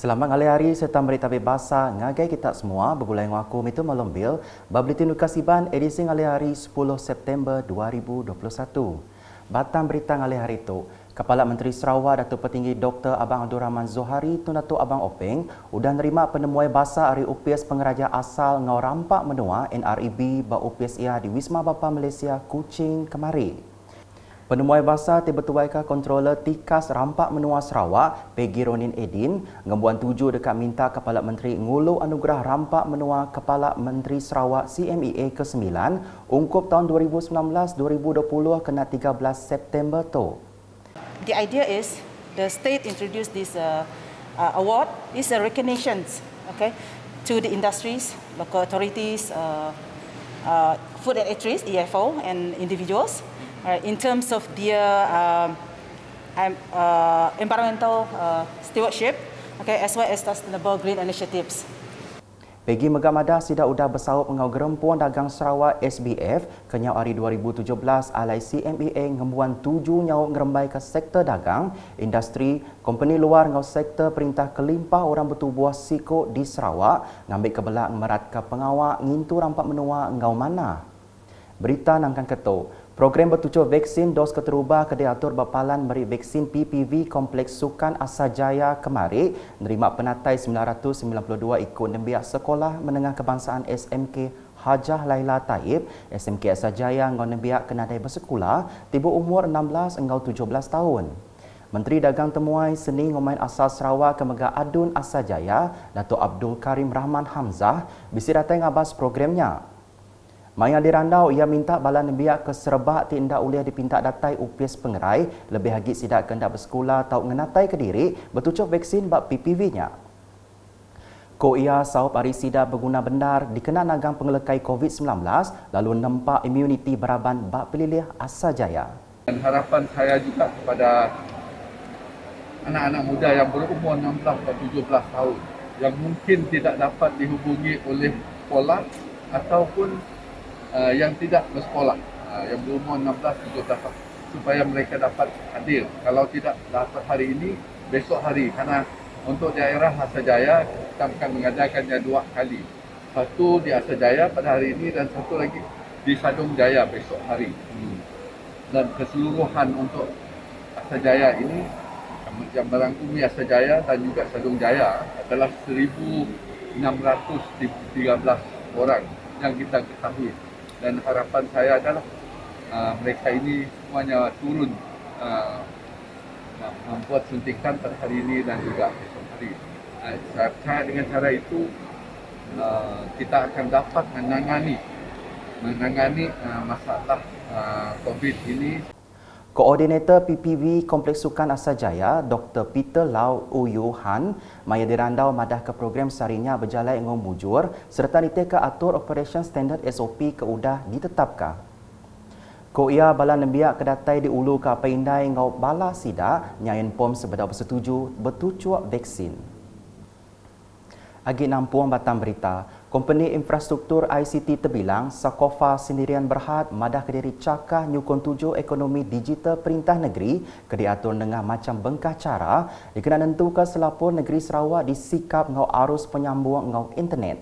Selamat hari serta berita bebasa ngagai kita semua bergulai dengan aku Mitu Malombil Babletin Nukasiban edisi hari 10 September 2021. Batang berita hari itu, Kepala Menteri Sarawak Datuk Petinggi Dr. Abang Abdul Rahman Zohari Tun Datuk Abang Openg udah nerima penemuan bahasa hari UPS Pengeraja Asal Ngau Rampak Menua NREB ba UPS ia di Wisma Bapa Malaysia Kuching kemari. Penemuan bahasa tiba-tiba Kontroler Tikas Rampak Menua Sarawak, Peggy Ronin Edin, ngembuan tuju dekat minta Kepala Menteri Ngulu Anugerah Rampak Menua Kepala Menteri Sarawak CMEA ke-9 ungkup tahun 2019-2020 kena 13 September tu. The idea is the state introduced this award. This is a recognition, okay, to the industries, local authorities, food and eateries (EFO) and individuals. In terms of their environmental stewardship, okay, as well as sustainable green initiatives. Peggy Megamada sidak udah bersahut pengau Gerempuan Dagang Sarawak SBF kenyau hari 2017 alai CMEA ngembuan 7 nyau ngerembai ke sektor dagang, industri, company luar ngau sektor perintah kelimpah orang bertubuh siko di Sarawak ngambil kebelak merat ke pengawak ngintu rampak menua ngau mana. Berita nangkan keto. Program bertujuh vaksin dos keterubah ke diatur bapalan beri vaksin PPV Kompleks Sukan Asajaya kemari nerima penatai 992 ikut nembiak Sekolah Menengah Kebangsaan SMK Hajah Laila Taib SMK Asajaya ngau nembiak kenadai bersekolah tiba umur 16 engau 17 tahun. Menteri Dagang Temuai Seni Ngomain Asal Sarawak Kemega Adun Asajaya Datuk Abdul Karim Rahman Hamzah bisi datai ngabas programnya. Maya dirandau ia minta balan biak ke serebak tindak uliah dipinta datai UPS Pengerai lebih lagi sidak kendak bersekolah atau ngenatai ke diri bertujuh vaksin bak PPV-nya. Ko ia saup hari sidak berguna benar dikena nagang pengelekai COVID-19 lalu nampak imuniti beraban bak pelilih Asajaya. Dan harapan saya juga kepada anak-anak muda yang berumur 16 atau 17 tahun yang mungkin tidak dapat dihubungi oleh sekolah ataupun yang tidak bersekolah, yang berumur 16-17 tahun, supaya mereka dapat hadir. Kalau tidak dapat hari ini, besok hari. Karena untuk daerah Asajaya, kita akan mengajarkannya 2 kali. Satu di Asajaya pada hari ini dan satu lagi di Sadung Jaya besok hari. Dan keseluruhan untuk Asajaya ini, yang merangkumi Asajaya dan juga Sadung Jaya adalah 1,613 orang yang kita ketahui. Dan harapan saya adalah mereka ini semuanya turun membuat suntikan pada hari ini dan juga esok hari. Saya percaya dengan cara itu kita akan dapat menangani masalah COVID ini. Koordinator PPV Kompleks Sukan Asajaya, Dr. Peter Lau Uyu Han, maya dirandau madah ke program sarinya berjalan dengan mujur serta diteka atur Operation Standard SOP ke udah ditetapkan. Ko ia bala nembiak kedatai di ulu ke Paindai ngau bala sida nyain pom sebeda bersetuju bertujuh vaksin. Agi nampuang batang berita, Kompeni Infrastruktur ICT terbilang Sakofa sendirian berhad madah ke diri cakah nyukun tuju ekonomi digital perintah negeri ke diatur dengan macam bengkah cara dikena nentu ke selapur negeri Sarawak disikap ngau arus penyambung ngau internet.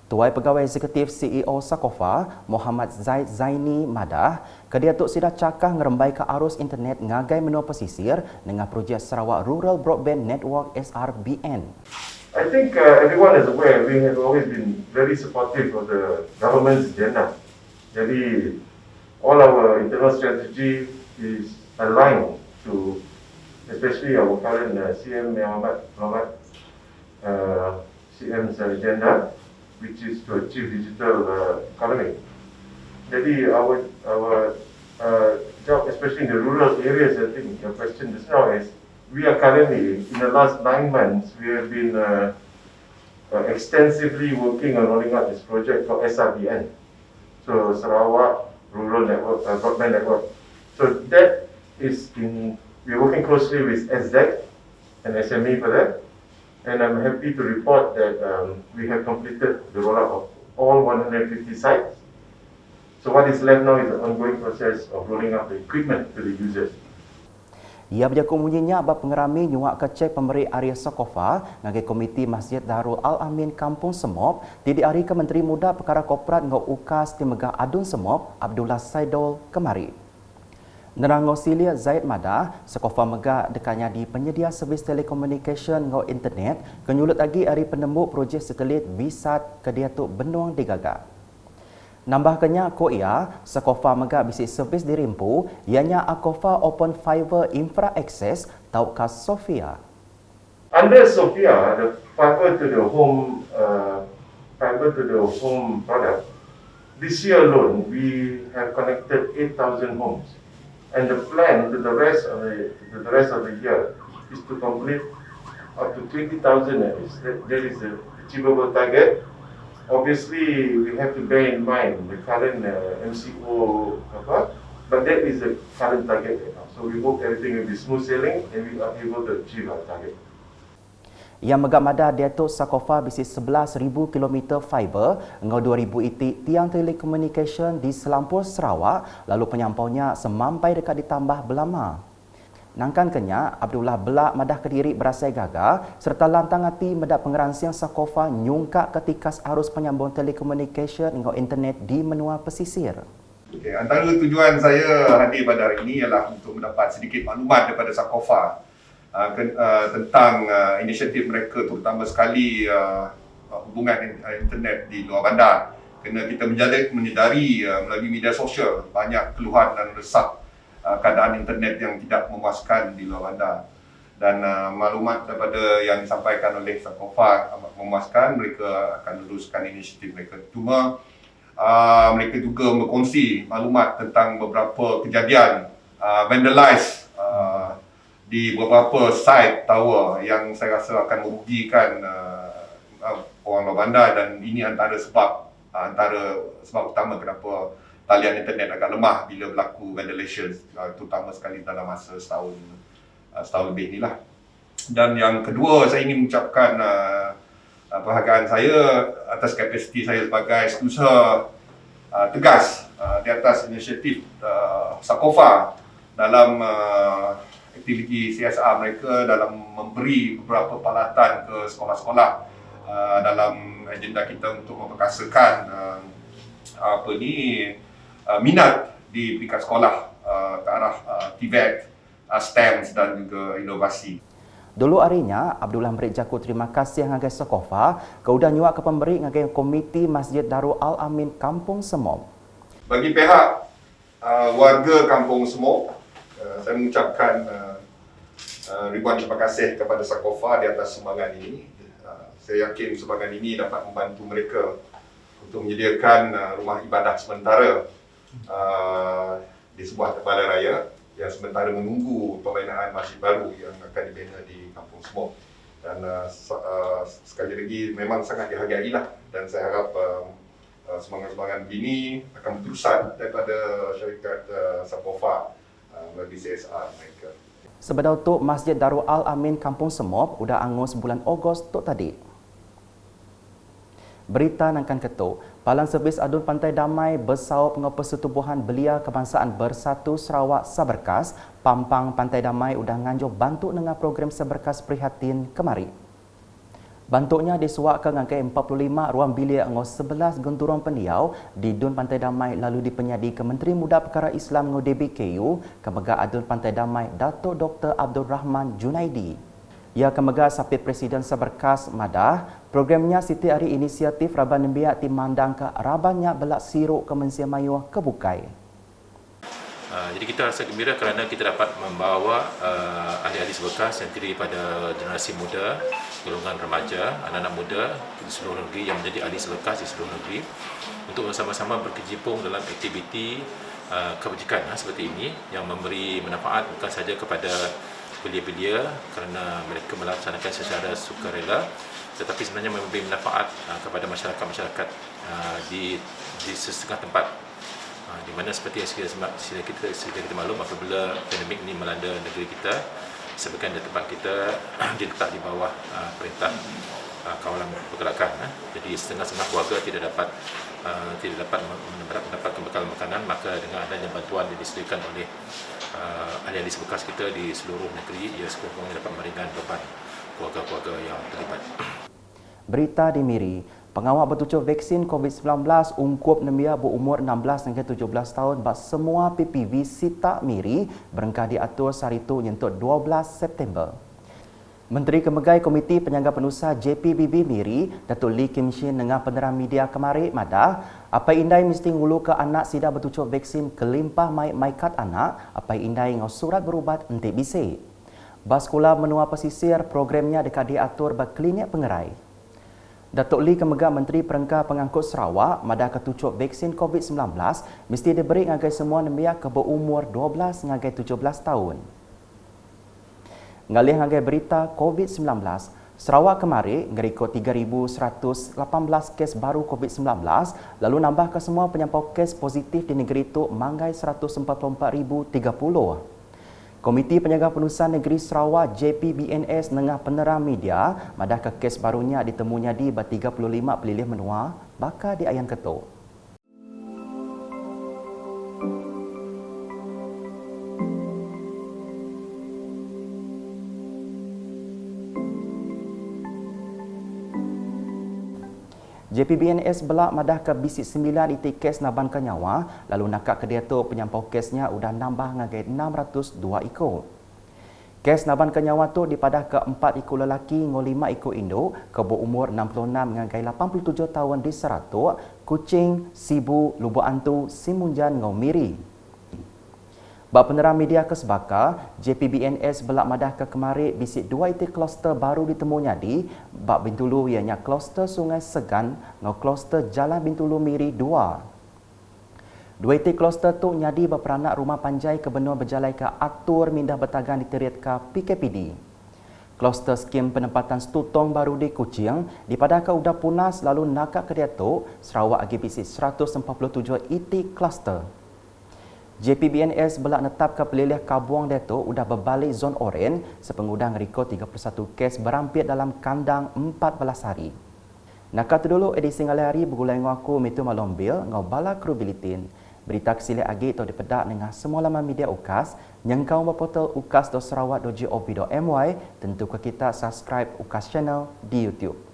Tuai Pegawai Eksekutif CEO Sakofa, Muhammad Zaid Zaini Madah, ke diatur sidah cakah ngerembai ke arus internet ngagai menua pesisir dengan projek Sarawak Rural Broadband Network SRBN. I think everyone is aware we have always been very supportive of the government's agenda. Jadi, all our internal strategy is aligned to, especially our current CM Muhammad CM's agenda, which is to achieve digital economy. Jadi, our job, especially in the rural areas, I think your question just now is, we are currently, in the last 9 months, we have been extensively working on rolling out this project called SRBN. So, Sarawak Rural Network, Broadband Network. So, that is we're working closely with SZ and SME for that. And I'm happy to report that we have completed the rollout of all 150 sites. So, what is left now is the ongoing process of rolling out the equipment to the users. Ia berjaku munyinya bab pengerami nyuak kecek pemberi area Sakofa ngagai Komiti Masjid Darul Al-Amin Kampung Semop di hari ke Menteri Muda Perkara Korporat ngau UKAS di Megah Adun Semop Abdullah Saidol kemari. Nerang ngau Silia Zaid Madah, Sakofa Megah dekanya di penyedia servis telekomunikasi ngau internet kenyulut lagi hari penemu projek satelit Visat ke Diatuk Benuang digagak. Nambahkannya Koia, Sakofa Megah bisik servis dirimpu, ianya Akofa Open Fiber Infra Access Taukas Sofia. Under Sophia, the fiber to the home product, this year alone we have connected 8,000 homes, and the plan to the rest of the year is to complete up to 20,000 at least. That is the achievable target. Obviously, we have to bear in mind the current MCO, but that is the current target right now. So we hope everything will be smooth sailing and we are able to achieve our target. Yang Megah Madah Datuk Sakofa bisik 11,000 km fiber ngau 2,000 itik tiang telekomunikasi di Selampur Sarawak lalu penyampaunya semampai dekat ditambah Belama. Nangkan kenya, Abdullah Belak Madah Kediri berasai gagah serta lantang hati medak pengeransian Sakofa nyungkak ketikas arus penyambung telekomunikasi ngau internet di menua pesisir. Okay, antara tujuan saya hadir pada hari ini ialah untuk mendapat sedikit maklumat daripada Sakofa tentang inisiatif mereka, terutama sekali hubungan internet di luar bandar. Kerana kita menyedari melalui media sosial banyak keluhan dan resah keadaan internet yang tidak memuaskan di luar bandar. Dan maklumat daripada yang disampaikan oleh Sakofa amat memuaskan, mereka akan teruskan inisiatif mereka. Cuma mereka juga berkongsi maklumat tentang beberapa kejadian vandalize di beberapa site tower yang saya rasa akan merugikan orang luar bandar, dan ini antara sebab utama kenapa talian internet agak lemah bila berlaku vandalisation, terutama sekali dalam masa setahun lebih inilah. Dan yang kedua, saya ingin mengucapkan penghargaan saya atas kapasiti saya sebagai setiausaha tegas di atas inisiatif Sakofa dalam aktiviti CSR mereka dalam memberi beberapa peralatan ke sekolah-sekolah dalam agenda kita untuk memperkasakan minat di peringkat sekolah ke arah TVET, STEM dan juga inovasi. Dulu harinya, Abdullah memberi jaku terima kasih ngagai Sakofa keudah nyuak ke pemberi ngagai Komiti Masjid Darul Al-Amin Kampung Semop. Bagi pihak warga Kampung Semop, saya mengucapkan ribuan terima kasih kepada Sakofa di atas sumbangan ini. Saya yakin sumbangan ini dapat membantu mereka untuk menyediakan rumah ibadah sementara di sebuah balai raya yang sementara menunggu pembinaan masjid baru yang akan dibina di Kampung Semop. Dan sekali lagi memang sangat dihargailah, dan saya harap semangat-semangat begini akan berterusan daripada syarikat Sakofa melalui CSR mereka. Sebenarnya untuk Masjid Darul Al-Amin Kampung Semop udah angus bulan Ogos tok tadi. Berita nangkan ketuk, Palang Servis Adun Pantai Damai bersaup dengan Persetubuhan Belia Kebangsaan Bersatu Sarawak Saberkas, Pampang Pantai Damai udah nganjur bantu dengan program Saberkas Prihatin kemari. Bantuknya disuak ke ngagai 45 ruang bilik ngau 11 genturong pendiau di Dun Pantai Damai lalu dipenyadi ke Menteri Muda Perkara Islam ngau DBKU ke Megah Adun Pantai Damai Datuk Dr. Abdul Rahman Junaidi. Ia ke Megah Sapit Presiden Saberkas Madah, programnya Siti Hari Inisiatif Raban Nembiak timandang ke Rabannya Belak Siruk ke Mensia Mayuh ke Bukai. Jadi kita rasa gembira kerana kita dapat membawa ahli-ahli Saberkas yang terdiri pada generasi muda, golongan remaja, anak-anak muda di seluruh negeri yang menjadi ahli Saberkas di seluruh negeri untuk bersama-sama berkecimpung dalam aktiviti kebajikan seperti ini yang memberi manfaat bukan sahaja kepada belia-belia kerana mereka melaksanakan secara sukarela, tetapi sebenarnya memberi manfaat kepada masyarakat-masyarakat di setengah tempat, di mana seperti yang sila kita maklum apabila pandemik ini melanda negeri kita, sebagian dari tempat kita diletak di bawah perintah kawalan pergerakan. Jadi setengah-setengah keluarga tidak dapat mendapatkan bekal makanan, maka dengan adanya bantuan yang disediakan oleh ahli-ahli sebekas kita di seluruh negeri, ia sekurang-kurangnya dapat meringankan beban keluarga-keluarga yang terlibat. Berita di Miri, pengawal bertujuh vaksin COVID-19 ungkup nembia berumur 16 hingga 17 tahun bak semua PPV Sita Miri berengkah diatur saritu nyentuk 12 September. Menteri Kemegai Komiti Penyangga Penusah JPBB Miri, Datuk Lee Kim Shin dengan penerangan media kemarin madah, apa indai mesti ngulu ke anak sida bertujuh vaksin kelimpah maikat anak, apa indai ngau surat berubat entik bisik. Bas sekolah menua pesisir programnya dekat diatur bak klinik pengerai. Datuk Lee Kemegai Menteri Perengkah Pengangkut Sarawak madah ketujuh vaksin COVID-19 mesti diberi ngagai semua nembia ke berumur 12 ngagai 17 tahun. Ngalih ngagai berita COVID-19, Sarawak kemarin ngerikut 3,118 kes baru COVID-19 lalu nambah ke semua penyampau kes positif di negeri itu manggai 144,030. Komiti Penjaga Penulisan Negeri Sarawak JPBNS nengah penerang media madah ke kes barunya ditemunya di 35 pelilih menua bakal di Ayan Ketuk. JPBNS belak madah ke bisik 9 itik kes naban ke nyawa, lalu nakak ke dia tu penyampau kesnya udah nambah ngagai 602 ekor. Kes naban ke nyawa tu dipadah ke 4 ekor lelaki ngau 5 ekor induk ke berumur 66 ngagai 87 tahun di Seratuk, Kuching, Sibu, Lubuk Antu, Simunjan ngau Miri. Bak penerang media ke Sebaka, JPBNS belak madah ke kemarin bisik 2 itik kluster baru ditemunya di Bak Bintulu ianya kluster Sungai Segan ngau kluster Jalan Bintulu Miri 2. 2 itik kluster tu nyadi berperanak rumah panjai ke benua berjalai ke atur mindah bertagan diterit ke PKPD. Kluster skim penempatan stutong baru di Kuching dipadah ke udah punas lalu nakak ke dia tu Sarawak agi bisik 147 itik kluster. JPBNS belak netap ke pelilih Kabuang Deto udah berbalik zon oren sepengudang rekod 31 kes berampit dalam kandang 14 hari. Nakal tu dulu edisi ngalai hari bergulai dengan aku Mitu Malombil ngau bala kru bilitin. Berita kesilih agi atau dipedak dengan semua laman media UKAS nyengkau berportal ukas.sarawak.gov.my tentu ke kita subscribe UKAS channel di YouTube.